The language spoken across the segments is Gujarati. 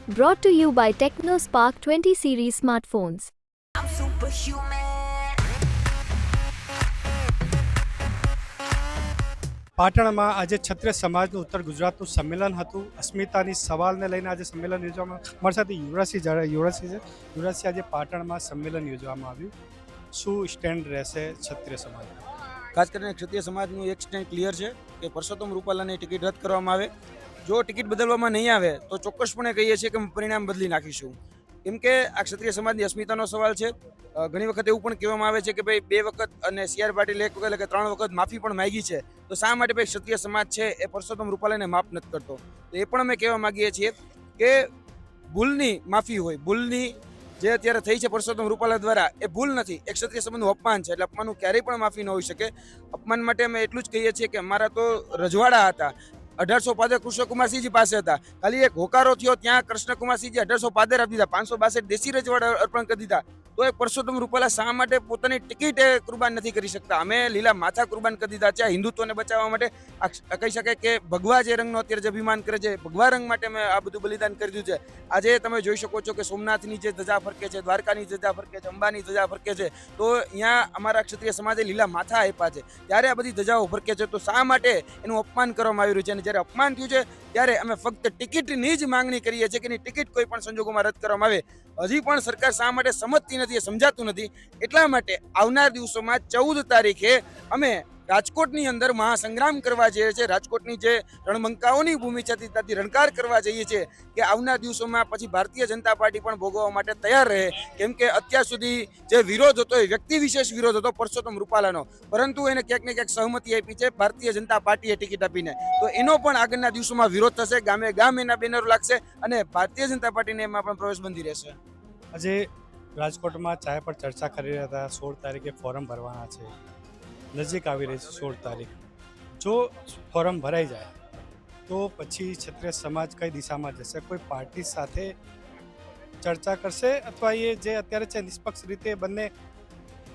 Brought to you by TechnoSpark 20 series smartphones. I'm superhuman. પાટણમાં આજે ક્ષત્રિય સમાજનું ઉત્તર ગુજરાતનું સંમેલન હતું. અસ્મિતાની સવાલને લઈને આજે સંમેલન યોજવામાં અમારી સાથે યુવરાજસિંહ આજે પાટણમાં સંમેલન યોજવામાં આવ્યું. શું સ્ટેન્ડ રહેશે ક્ષત્રિય સમાજ? ખાસ કરીને ક્ષત્રિય સમાજનું એક સ્ટેન્ડ ક્લિયર છે કે પરસોત્તમ રૂપાલાની ટિકિટ રદ કરવામાં આવે. જો ટિકિટ બદલવામાં નહીં આવે તો ચોક્કસપણે કહીએ છીએ કે પરિણામ બદલી નાખીશું. કેમ કે આ ક્ષત્રિય સમાજની અસ્મિતાનો સવાલ છે. ઘણી વખત એવું પણ કહેવામાં આવે છે કે ભાઈ 2 વખત અને CR પાટીલ 1 વખત એટલે કે 3 વખત માફી પણ માંગી છે, તો શા માટે ભાઈ ક્ષત્રિય સમાજ છે એ પરસોત્તમ રૂપાલાને માફ નથી કરતો? તો એ પણ અમે કહેવા માંગીએ છીએ કે ભૂલની માફી હોય, ભૂલની જે અત્યારે થઈ છે પરસોત્તમ રૂપાલા દ્વારા એ ભૂલ નથી, એક ક્ષત્રિય સમાજનું અપમાન છે, એટલે અપમાનનું ક્યારેય પણ માફી ન હોઈ શકે. અપમાન માટે અમે એટલું જ કહીએ છીએ કે અમારા તો રજવાડા હતા, 1800 પાદર કૃષ્ણકુમારસિંહજી પાસે હતા, ખાલી એક હોકારો થયો ત્યાં કૃષ્ણકુમારસિંહજી 1800 પાદર આપી દીધા, 562 દેશી રજવાડા અર્પણ કરી દીધા. તો એ પરસોત્તમ રૂપાલા શા માટે પોતાની ટિકિટ કુરબાન નથી કરી શકતા? અમે લીલા માથા કુરબાન કરી દીધા છે હિન્દુત્વને બચાવવા માટે. કહી શકાય કે ભગવા જે રંગનો અત્યારે જે અભિમાન કરે છે, ભગવા રંગ માટે અમે આ બધું બલિદાન કરી દીધું છે. આજે તમે જોઈ શકો છો કે સોમનાથની જે ધજા ફરકે છે, દ્વારકાની ધજા ફરકે છે, અંબાની ધજા ફરકે છે, તો અહીંયા અમારા ક્ષત્રિય સમાજે લીલા માથા આપ્યા છે, ત્યારે આ બધી ધજાઓ ફરકે છે. તો શા માટે એનું અપમાન કરવામાં આવી રહ્યું છે? અને જ્યારે અપમાન થયું છે ત્યારે અમે ફક્ત ટિકિટની જ માંગણી કરીએ છીએ કે એની ટિકિટ કોઈ પણ સંજોગોમાં રદ કરવામાં આવે. હજી પણ સરકાર શા માટે સમજતી નથી એ સમજાતું નથી. એટલા માટે આવનાર દિવસોમાં 14 તારીખે અમે રાજકોટની અંદર મહાસંગ્રામ કરવા જઈએ છીએ. રાજકોટની જે રણબંકાઓની ભૂમિ છે ત્યાંથી રણકાર કરવા જઈએ છીએ કે આવનાર દિવસોમાં પછી ભારતીય જનતા પાર્ટી પણ ભોગવવા માટે તૈયાર રહે. કેમ કે અત્યાર સુધી જે વિરોધ હતો એ વ્યક્તિ વિશેષ વિરોધ હતો પરસોત્તમ રૂપાલાનો, પરંતુ એને ક્યાંક ને ક્યાંક સહમતિ આપી છે ભારતીય જનતા પાર્ટીએ ટિકિટ આપીને. તો એનો પણ આગળના દિવસોમાં વિરોધ થશે, ગામે ગામ એના બેનરો લાગશે અને ભારતીય જનતા પાર્ટીને એમાં પણ પ્રવેશબંધી રહેશે. આજે રાજકોટમાં ચાય પર ચર્ચા કરી રહ્યા હતા. 16 તારીખે ફોરમ ભરવાના છે, નજીક આવી રહી છે 16 તારીખ. જો ફોરમ ભરાઈ જાય તો પછી ક્ષત્રિય સમાજ કઈ દિશામાં જશે? કોઈ પાર્ટી સાથે ચર્ચા કરશે અથવા એ જે અત્યારે છે નિષ્પક્ષ રીતે બંને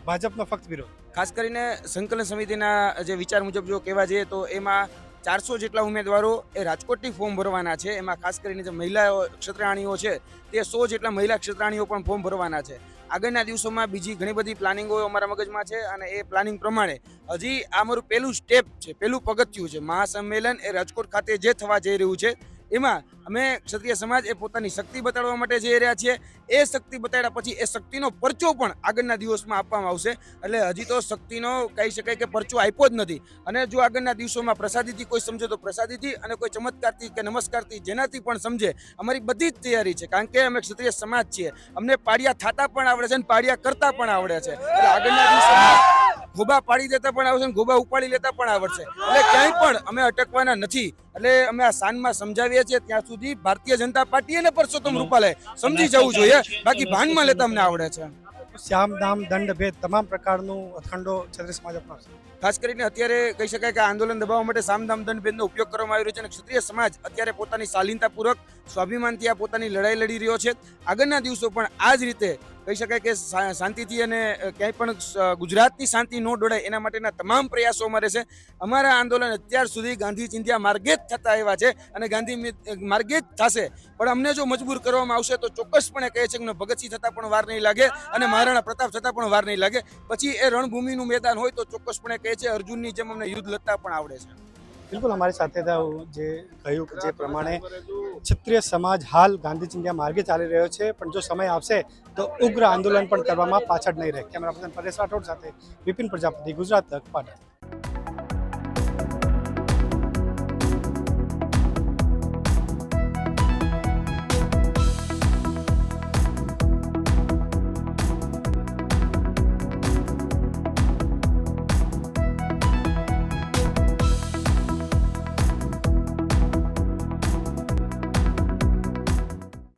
ભાજપનો ફક્ત વિરોધ? ખાસ કરીને સંકલન સમિતિના જે વિચાર મુજબ જો કહેવા જઈએ તો એમાં 400 જેટલા ઉમેદવારો એ રાજકોટથી ફોર્મ ભરવાના છે. એમાં ખાસ કરીને જે મહિલા ક્ષત્રાણીઓ છે તે 100 જેટલા મહિલા ક્ષત્રાણીઓ પણ ફોર્મ ભરવાના છે. આગળના દિવસોમાં બીજી ઘણી બધી પ્લાનિંગો અમારા મગજમાં છે અને એ પ્લાનિંગ પ્રમાણે હજી આ અમારું પહેલું સ્ટેપ છે, પહેલું પગથિયું છે. મહાસંમેલન એ રાજકોટ ખાતે જે થવા જઈ રહ્યું છે એમાં અમે ક્ષત્રિય સમાજ એ પોતાની શક્તિ બતાડવા માટે જઈ રહ્યા છીએ. એ શક્તિ બતાડ્યા પછી એ શક્તિનો પરચો પણ આગળના દિવસમાં આપવામાં આવશે. એટલે હજી તો શક્તિનો કહી શકાય કે પરચો આપ્યો જ નથી. અને જો આગળના દિવસોમાં પ્રસાદીથી કોઈ સમજે તો પ્રસાદીથી, અને કોઈ ચમત્કારથી કે નમસ્કારથી જેનાથી પણ સમજે, અમારી બધી જ તૈયારી છે. કારણ કે અમે ક્ષત્રિય સમાજ છીએ, અમને પાડિયા થતા પણ આવડે છે અને પાડિયા કરતા પણ આવડે છે. એટલે આગળના દિવસોમાં ગોબા પાડી દેતા પણ આવડશે, ગોબા ઉપાડી લેતા પણ આવડશે. એટલે ક્યાંય પણ અમે અટકવાના નથી. એટલે અમે આ સાનમાં સમજાવીએ છીએ ત્યાં સુધી ભારતીય જનતા પાર્ટી અને પરસોત્તમ રૂપાલાએ સમજી જવું જોઈએ, બાકી ભાનમાં લેતા અમને આવડે છે. શ્યામ દામ દંડ ભેદ તમામ પ્રકારનું અખંડો ક્ષત્રિય સમાજ અપનાવશે. ખાસ કરીને અત્યારે કહી શકાય કે આંદોલન દબાવવા માટે સામદામ દંડ ભેદનો ઉપયોગ કરવામાં આવી રહ્યો છે અને ક્ષત્રિય સમાજ અત્યારે પોતાની શાલીનતાપૂર્વક સ્વાભિમાનથી આ પોતાની લડાઈ લડી રહ્યો છે. આગળના દિવસો પણ આ જ રીતે કહી શકાય કે શાંતિથી અને ક્યાંય પણ ગુજરાતની શાંતિ ન ડોળાય એના માટેના તમામ પ્રયાસો અમારે છે. અમારા આંદોલન અત્યાર સુધી ગાંધી ચિંધ્યા માર્ગે જ થતા આવ્યા છે અને ગાંધી માર્ગે જ થશે. પણ અમને જો મજબૂર કરવામાં આવશે તો ચોક્કસપણે કહે છે કે ભગતસિંહ થતાં પણ વાર નહીં લાગે અને મહારાણા પ્રતાપ થતાં પણ વાર નહીં લાગે. પછી એ રણભૂમિનું મેદાન હોય તો ચોક્કસપણે કહે છે અર્જુનની જેમ અમને યુદ્ધ લડતા પણ આવડે છે. બિલકુલ અમારી સાથે જે કહ્યું કે જે પ્રમાણે ક્ષત્રિય સમાજ હાલ ગાંધી ચિંધ્યા માર્ગે ચાલી રહ્યો છે, પણ જો સમય આવશે તો ઉગ્ર આંદોલન પણ કરવામાં પાછળ નહીં રહે. કેમેરા પર્સન પરેશ રાઠોડ સાથે વિપિન પ્રજાપતિ, ગુજરાત તક, પાટણ.